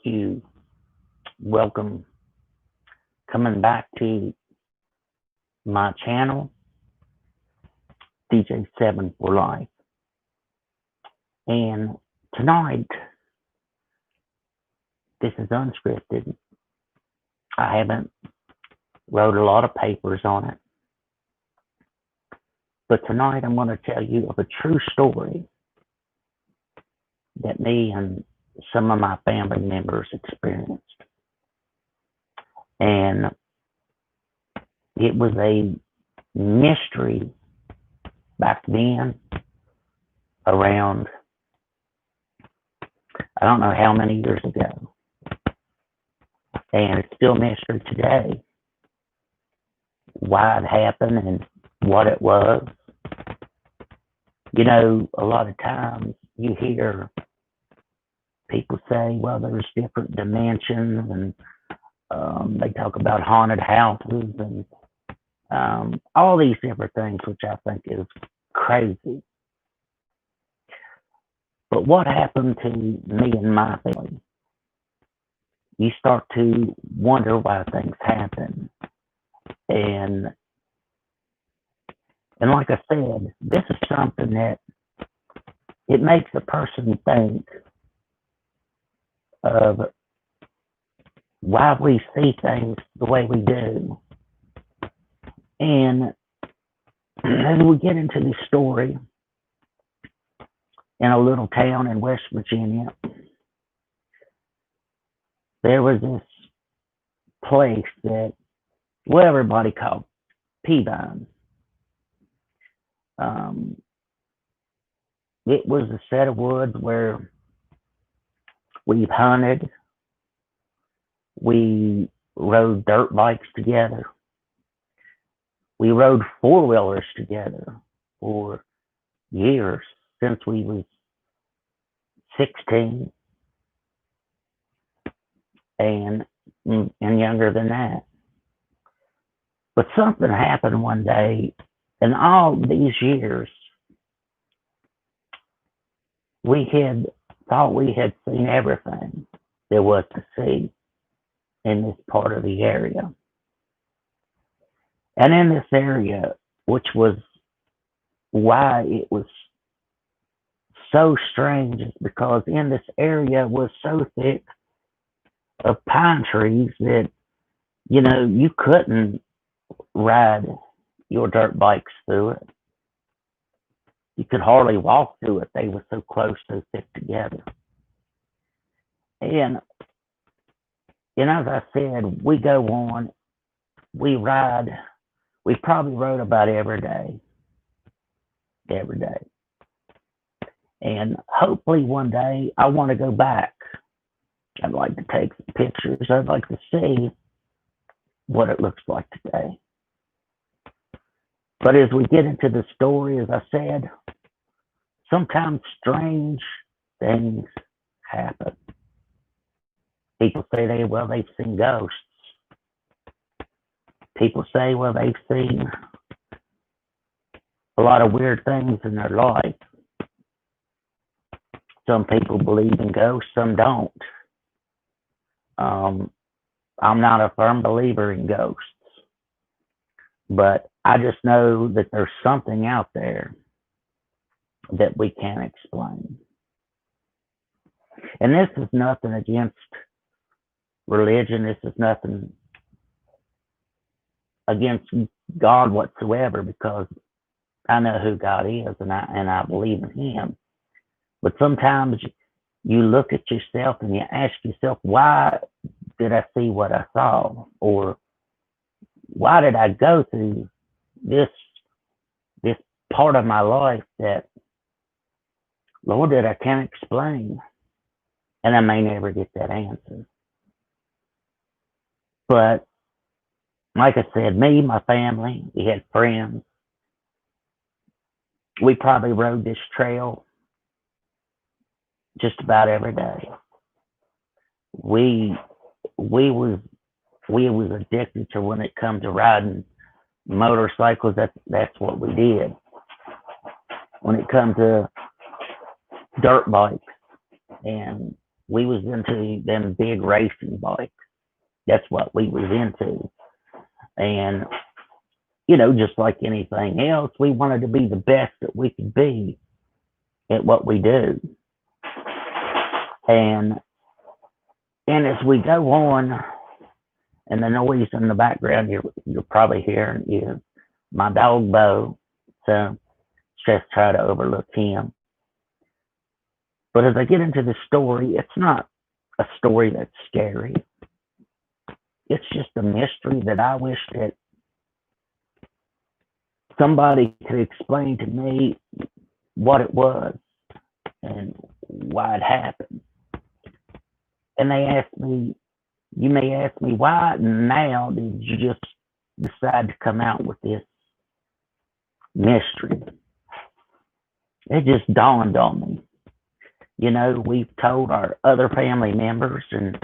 you. Welcome coming back to my channel, DJ7 for Life. And tonight, this is unscripted. I haven't wrote a lot of papers on it. But tonight I'm going to tell you of a true story that me and some of my family members experienced. And it was a mystery back then, around, I don't know how many years ago. And it's still a mystery today why it happened and what it was. You know, a lot of times you hear people say, well, there's different dimensions, and they talk about haunted houses and all these different things, which I think is crazy. But what happened to me and my family? You start to wonder why things happen. And like I said, this is something that it makes a person think of why we see things the way we do. And as we get into this story, in a little town in West Virginia, there was this place that, well, everybody called Peabine. It was a set of woods where we hunted, we rode dirt bikes together, we rode four-wheelers together for years, since we was 16 and younger than that. But something happened one day, and all these years, we had thought we had seen everything there was to see in this part of the area. And in this area, which was why it was so strange, is because in this area was so thick of pine trees that, you know, you couldn't ride your dirt bikes through it. You could hardly walk through it. They were so close, so thick together. And as I said, we go on, we ride, we probably rode about every day. And hopefully one day I want to go back. I'd like to take some pictures. I'd like to see what it looks like today. But as we get into the story, as I said, sometimes strange things happen. People say they've seen ghosts. People say, well, they've seen a lot of weird things in their life. Some people believe in ghosts, some don't. I'm not a firm believer in ghosts, but I just know that there's something out there that we can't explain. And this is nothing against religion. This is nothing against God whatsoever, because I know who God is, and I believe in Him. But sometimes you look at yourself and you ask yourself, why did I see what I saw? Or why did I go through this part of my life that, Lord, that I can't explain? And I may never get that answer. But like I said, me, my family, we had friends. We probably rode this trail just about every day. We was addicted to, when it come to riding motorcycles, that's what we did. When it come to dirt bikes and We was into them big racing bikes. That's what we was into. And, just like anything else, we wanted to be the best that we could be at what we do. And as we go on, and the noise in the background you're probably hearing is my dog Bo. So just try to overlook him. But as I get into the story, it's not a story that's scary. It's just a mystery that I wish that somebody could explain to me what it was and why it happened. And they asked me, you may ask me, why now did you just decide to come out with this mystery? It just dawned on me. We've told our other family members, and,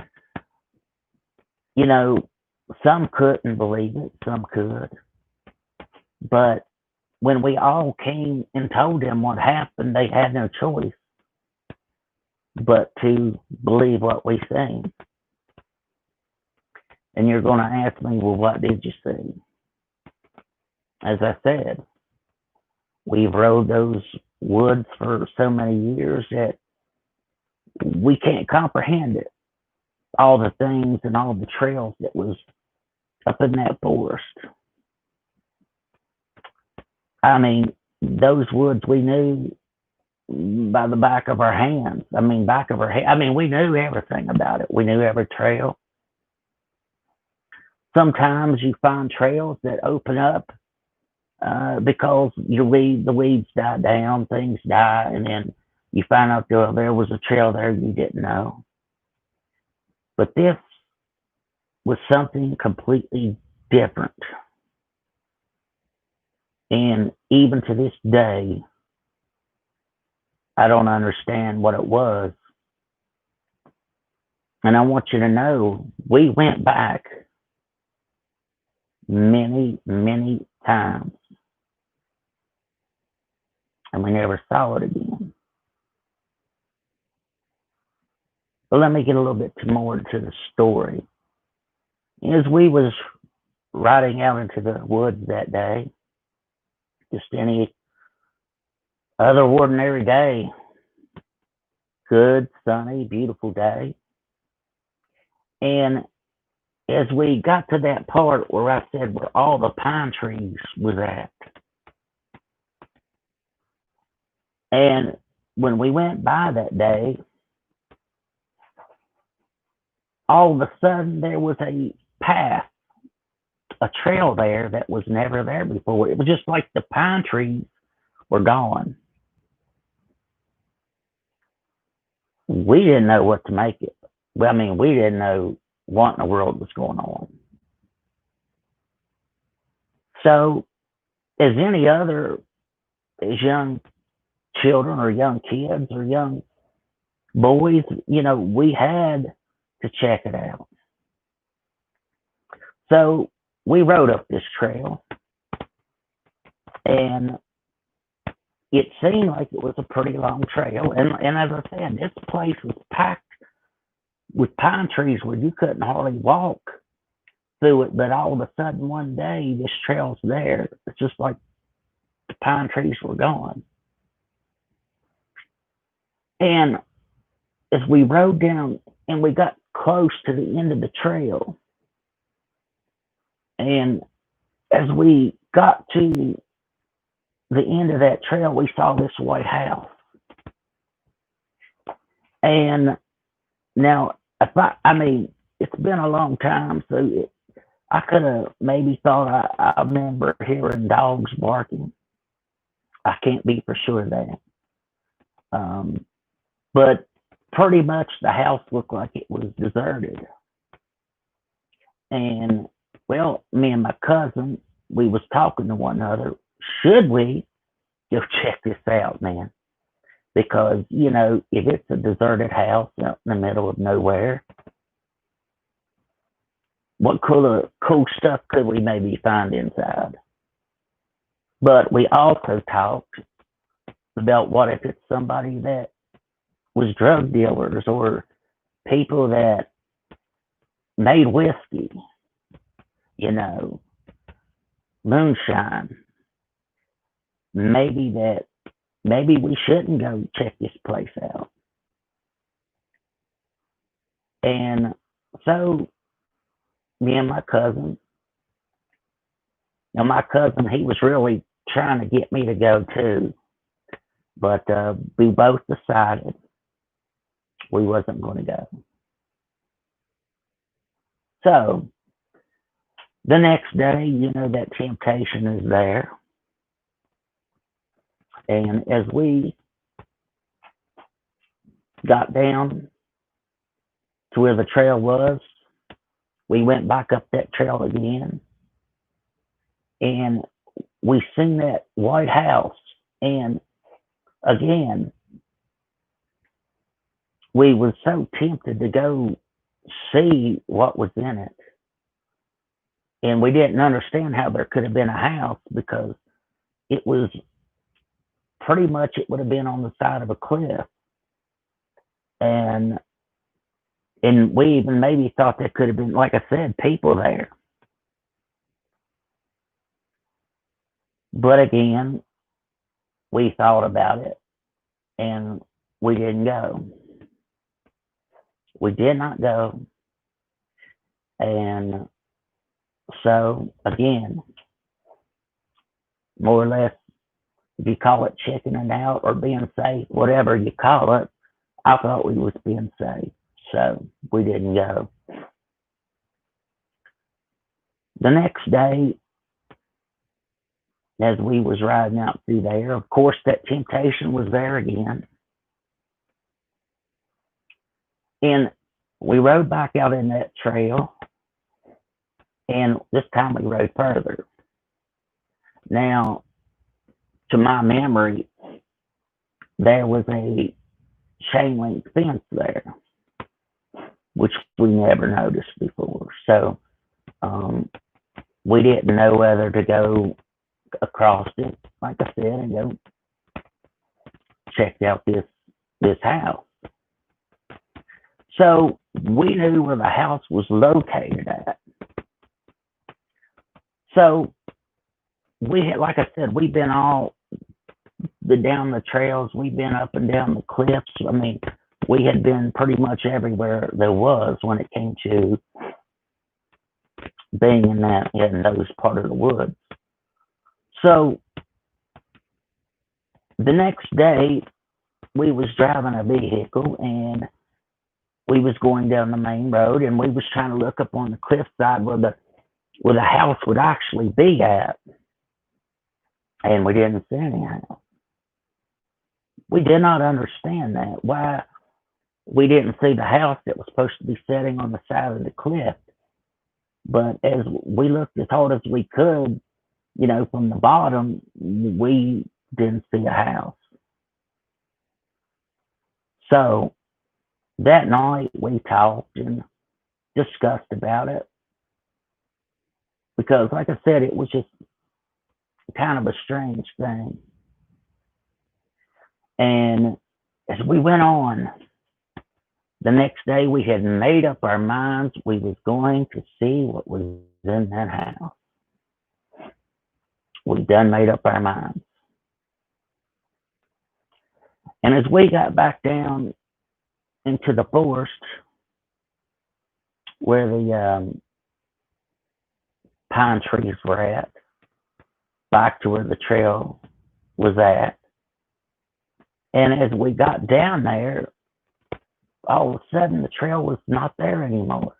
some couldn't believe it, some could. But when we all came and told them what happened, they had no choice but to believe what we seen. And you're going to ask me, well, what did you see? As I said, we've rode those woods for so many years that we can't comprehend it. All the things and all the trails that was up in that forest. I mean, those woods we knew by the back of our hands. I mean, we knew everything about it. We knew every trail. Sometimes you find trails that open up because the weeds die down, things die, and then you find out there was a trail there you didn't know. But this was something completely different. And even to this day, I don't understand what it was. And I want you to know, we went back many, many times. And we never saw it again. But let me get a little bit more into the story. As we was riding out into the woods that day, just any other ordinary day, good, sunny, beautiful day. And as we got to that part where I said where all the pine trees was at, and when we went by that day, all of a sudden there was a path, a trail there that was never there before. It was just like the pine trees were gone. We didn't know what to make it. Well, I mean, we didn't know what in the world was going on. So, as any other, as young children or young kids or young boys, we had to check it out. So we rode up this trail, and it seemed like it was a pretty long trail. And as I said, this place was packed with pine trees where you couldn't hardly walk through it. But all of a sudden one day, this trail's there. It's just like the pine trees were gone. And as we rode down and we got close to the end of the trail, and as we got to the end of that trail, we saw this white house. And now, it's been a long time, so I could have maybe thought I remember hearing dogs barking. I can't be for sure of that. But pretty much the house looked like it was deserted. And, well, me and my cousin, we was talking to one another. Should we go check this out, man? Because, if it's a deserted house out in the middle of nowhere, what cool stuff could we maybe find inside? But we also talked about what if it's somebody that was drug dealers or people that made whiskey, you know, moonshine. Maybe we shouldn't go check this place out. And so me and my cousin, now my cousin, he was really trying to get me to go too, but we both decided we wasn't going to go. So the next day, you know, that temptation is there. And as we got down to where the trail was, we went back up that trail again. And we seen that white house. And again, we were so tempted to go see what was in it. And we didn't understand how there could have been a house, because it was pretty much, it would have been on the side of a cliff. And we even maybe thought there could have been, like I said, people there. But again, we thought about it and we didn't go. We did not go. And so again, more or less, if you call it checking it out or being safe, whatever you call it, I thought we was being safe. So we didn't go. The next day, as we was riding out through there, of course, that temptation was there again. And we rode back out in that trail, and this time we rode further. Now, to my memory, there was a chain link fence there, which we never noticed before. So we didn't know whether to go across it, like I said, and go check out this house. So we knew where the house was located at. So we had, like I said, we've been all down the trails, we've been up and down the cliffs. I mean, we had been pretty much everywhere there was when it came to being in those part of the woods. So the next day, we was driving a vehicle, and we was going down the main road, and we was trying to look up on the cliffside where the house would actually be at, and we didn't see any house. We did not understand that, why we didn't see the house that was supposed to be sitting on the side of the cliff. But as we looked as hard as we could, you know, from the bottom, we didn't see a house. So that night we talked and discussed about it, because, like I said, it was just kind of a strange thing. And as we went on, the next day we had made up our minds we was going to see what was in that house. We done made up our minds. And as we got back down into the forest where the pine trees were at, back to where the trail was at, and as we got down there, all of a sudden the trail was not there anymore.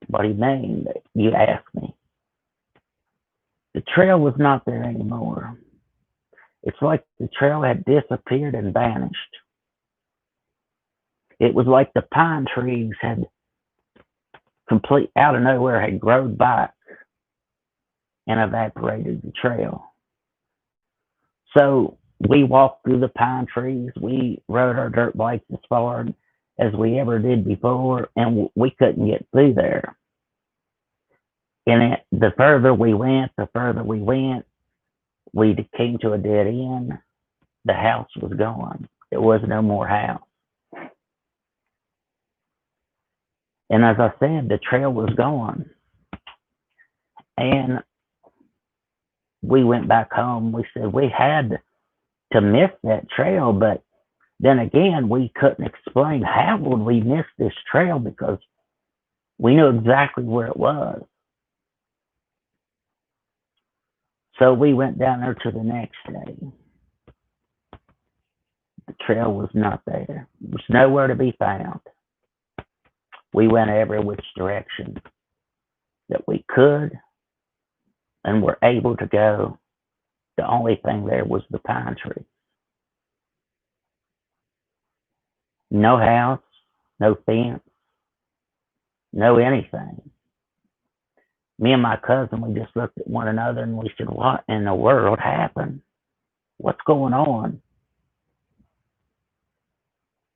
What do you mean? You asked me. The trail was not there anymore. It's like the trail had disappeared and vanished. It was like the pine trees had complete out of nowhere had grown back and evaporated the trail. So we walked through the pine trees. We rode our dirt bikes as far as we ever did before, and we couldn't get through there. And the further we went, we came to a dead end. The house was gone. There was no more house. And as I said, the trail was gone. And we went back home. We said we had to miss that trail, but then again, we couldn't explain how would we miss this trail because we knew exactly where it was. So we went down there to the next day. The trail was not there. It was nowhere to be found. We went every which direction that we could and were able to go. The only thing there was the pine tree. No house, no fence, no anything. Me and my cousin, we just looked at one another and we said, what in the world happened? What's going on?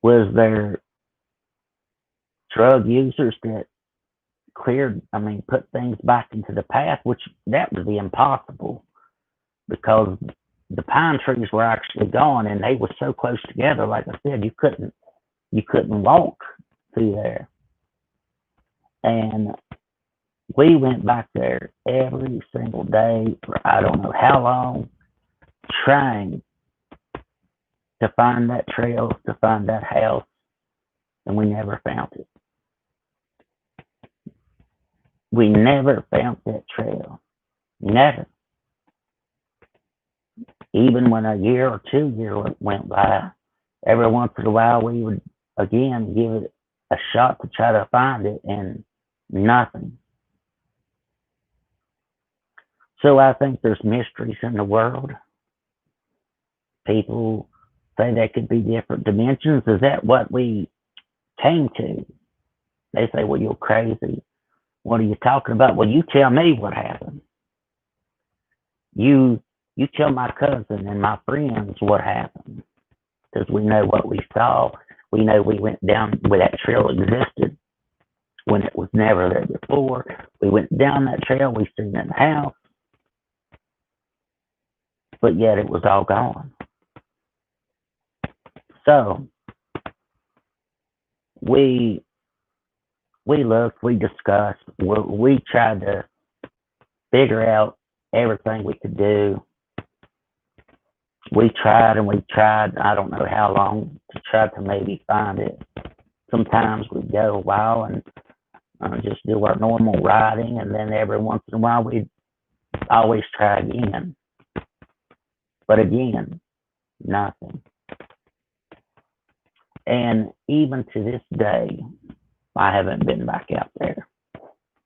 Was there drug users that put things back into the path, which that would be impossible because the pine trees were actually gone and they were so close together. Like I said, you couldn't walk through there. And we went back there every single day for I don't know how long, trying to find that trail, to find that house, and we never found it. We never found that trail. Never. Even when a year or 2 years went by, every once in a while we would again give it a shot to try to find it, and nothing. So I think there's mysteries in the world. People say there could be different dimensions. Is that what we came to? They say, well, you're crazy. What are you talking about? Well, you tell me what happened. You tell my cousin and my friends what happened. Because we know what we saw. We know we went down where that trail existed when it was never there before. We went down that trail. We seen that house. But yet it was all gone. So we looked, we discussed, we tried to figure out everything we could do. We tried and we tried, I don't know how long, to try to maybe find it. Sometimes we'd go a while and just do our normal riding, and then every once in a while we'd always try again. But again, nothing. And even to this day, I haven't been back out there.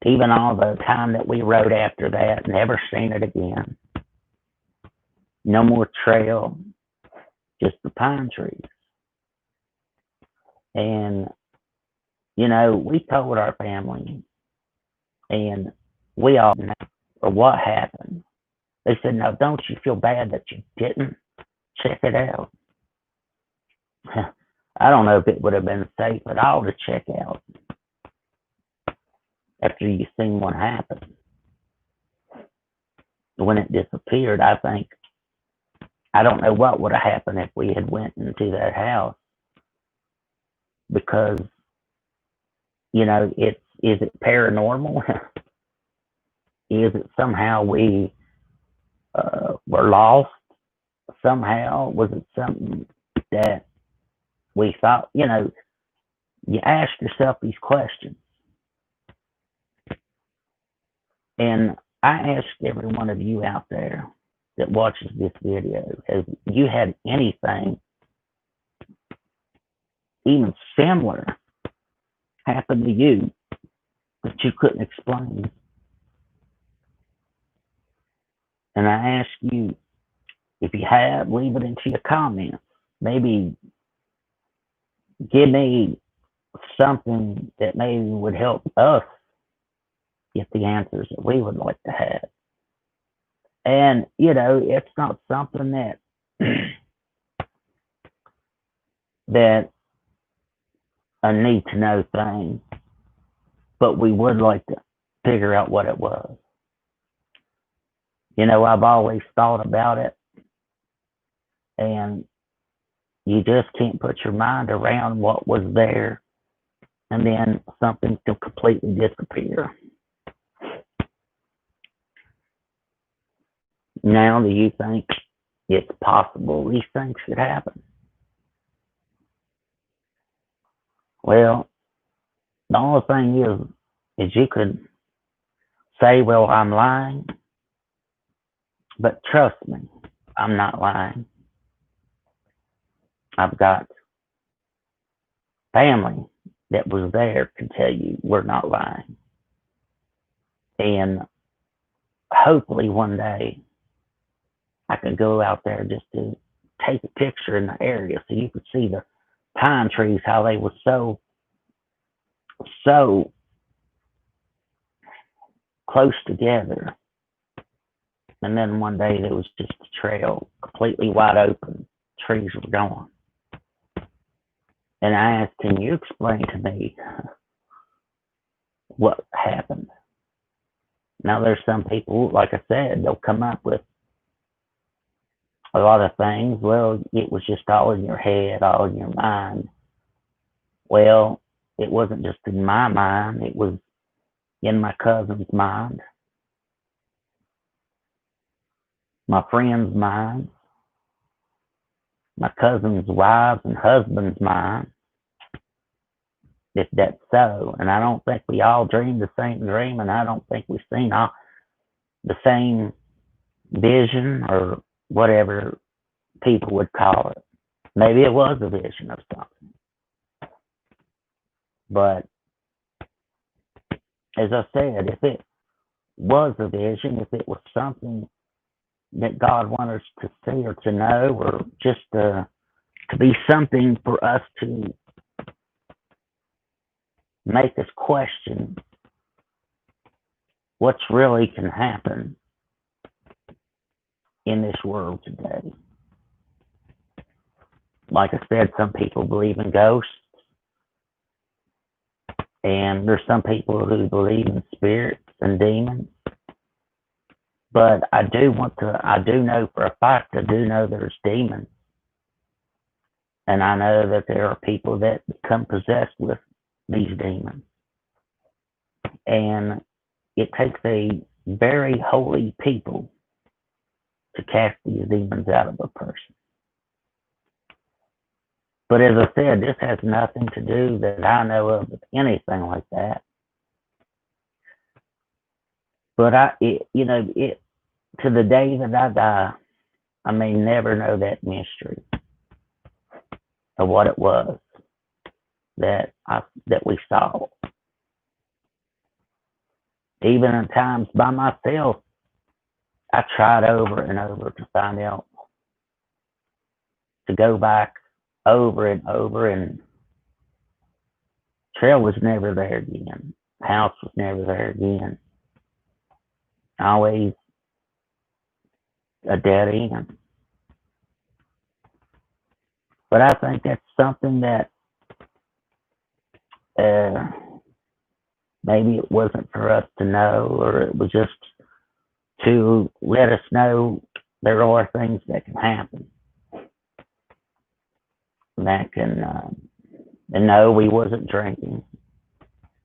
Even all the time that we rode after that, never seen it again. No more trail, just the pine trees. And, we told our family, and we all know what happened. They said, now, don't you feel bad that you didn't check it out? I don't know if it would have been safe at all to check out after you've seen what happened. When it disappeared, I don't know what would have happened if we had went into that house. Because, is it paranormal? Is it somehow we were lost? Somehow? Was it something that we thought, you ask yourself these questions. And I ask every one of you out there that watches this video, have you had anything even similar happen to you that you couldn't explain? And I ask you, if you have, leave it into your comments. Maybe give me something that maybe would help us get the answers that we would like to have. And, it's not something that that a need to know thing, but we would like to figure out what it was. I've always thought about it, and you just can't put your mind around what was there and then something will completely disappear. Now, do you think it's possible these things could happen? Well, the only thing is you could say, well, I'm lying, but trust me, I'm not lying. I've got family that was there to tell you we're not lying. And hopefully one day I could go out there just to take a picture in the area so you could see the pine trees, how they were so close together. And then one day there was just a trail completely wide open. Trees were gone. And I asked, can you explain to me what happened? Now there's some people, like I said, they'll come up with a lot of things. Well, it was just all in your head, all in your mind. Well, it wasn't just in my mind, it was in my cousin's mind, my friends' minds, my cousin's wives and husbands' minds, if that's so. And I don't think we all dreamed the same dream, and I don't think we've seen all the same vision or whatever people would call it. Maybe it was a vision of something. But as I said, if it was a vision, if it was something that God wanted us to see or to know, or just to be something for us to make us question what's really can happen in this world today. Like I said, some people believe in ghosts, and there's some people who believe in spirits and demons. But I do know for a fact, I do know there's demons. And I know that there are people that become possessed with these demons. And it takes a very holy people to cast these demons out of a person. But as I said, this has nothing to do that I know of with anything like that. But to the day that I die, I may never know that mystery of what it was that we saw. Even in times by myself, I tried over and over to find out, to go back over and over, and trail was never there again. House was never there again. Always a dead end. But I think that's something that maybe it wasn't for us to know, or it was just to let us know there are things that can happen. That can, and no, we wasn't drinking.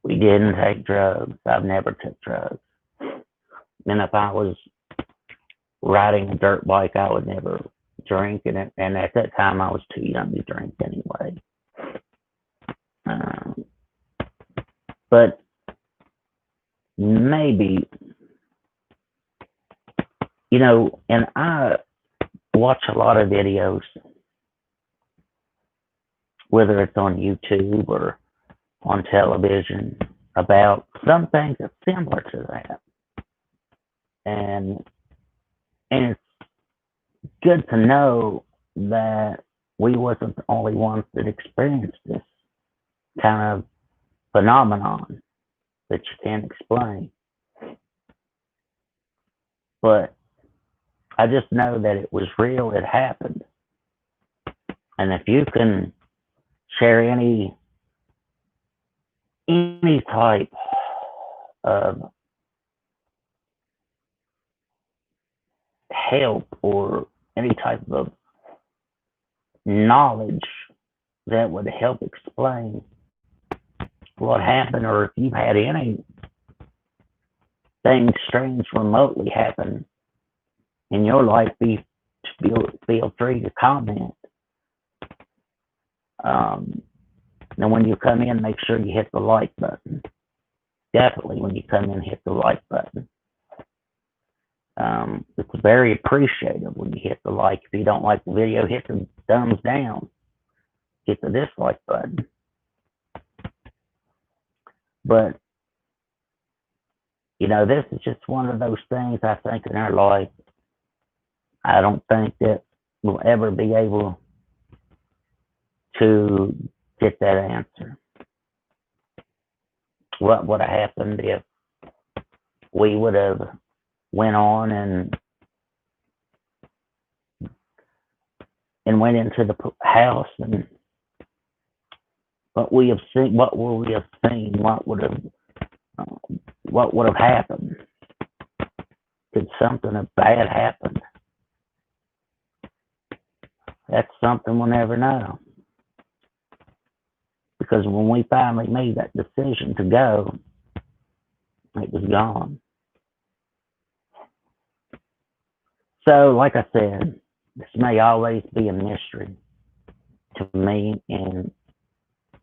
We didn't take drugs. I've never took drugs. And if I was riding a dirt bike, I would never drink. And at that time, I was too young to drink anyway. But maybe, and I watch a lot of videos, whether it's on YouTube or on television, about some things that's similar to that. And it's good to know that we wasn't the only ones that experienced this kind of phenomenon that you can't explain. But I just know that it was real, it happened. And if you can share any type of help or any type of knowledge that would help explain what happened, or if you've had anything strange remotely happen in your life, feel free to comment. And when you come in, make sure you hit the like button. Definitely, when you come in, hit the like button. It's very appreciated when you hit the like. If you don't like the video, hit the thumbs down. Hit the dislike button. But, you know, this is just one of those things I think in our life. I don't think that we'll ever be able to get that answer. What would have happened if we would have went on and went into the house, and what would we have seen? What would have happened? Did something bad happen? That's something we'll never know. Because when we finally made that decision to go, it was gone. So, like I said, this may always be a mystery to me and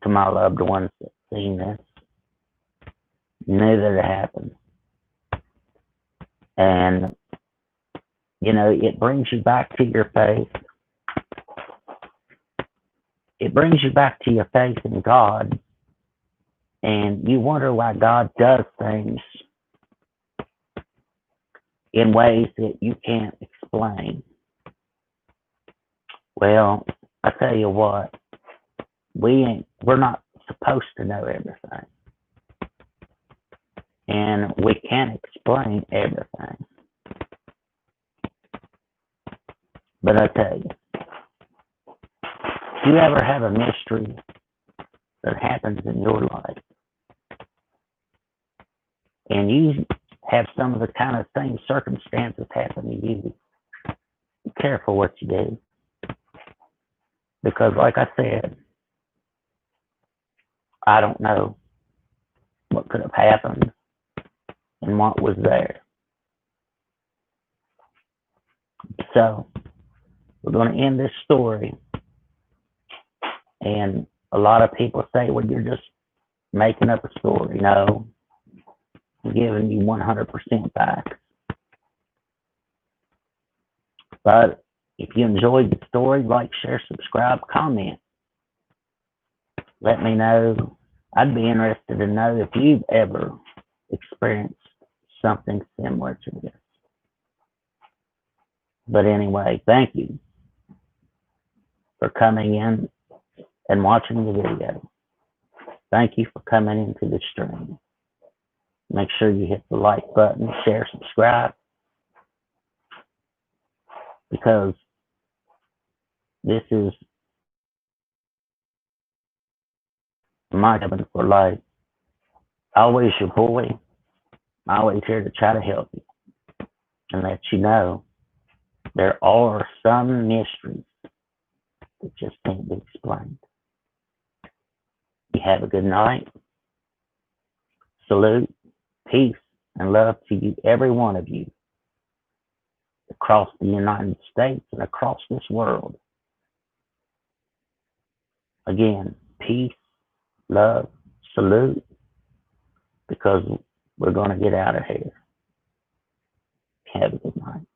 to my loved ones that seen this. Knew that it happened. And, you know, it brings you back to your faith. It brings you back to your faith in God. And you wonder why God does things in ways that you can't explain. Well, I tell you what, we're not supposed to know everything. And we can't explain everything. But I tell you, if you ever have a mystery that happens in your life, and you have some of the kind of same circumstances happen to you, be careful what you do. Because like I said, I don't know what could have happened and what was there. So, we're going to end this story. And a lot of people say, well, you're just making up a story. No, I'm giving you 100% back. But if you enjoyed the story, like, share, subscribe, comment. Let me know. I'd be interested to know if you've ever experienced something similar to this. But anyway, thank you for coming in and watching the video. Thank you for coming into the stream. Make sure you hit the like button, share, subscribe, because this is my coming for life. Always your boy. Always here to try to help you and let you know there are some mysteries that just can't be explained. You have a good night. Salute, peace, and love to you, every one of you, across the United States and across this world. Again, peace, love, salute, because we're going to get out of here. Have a good night.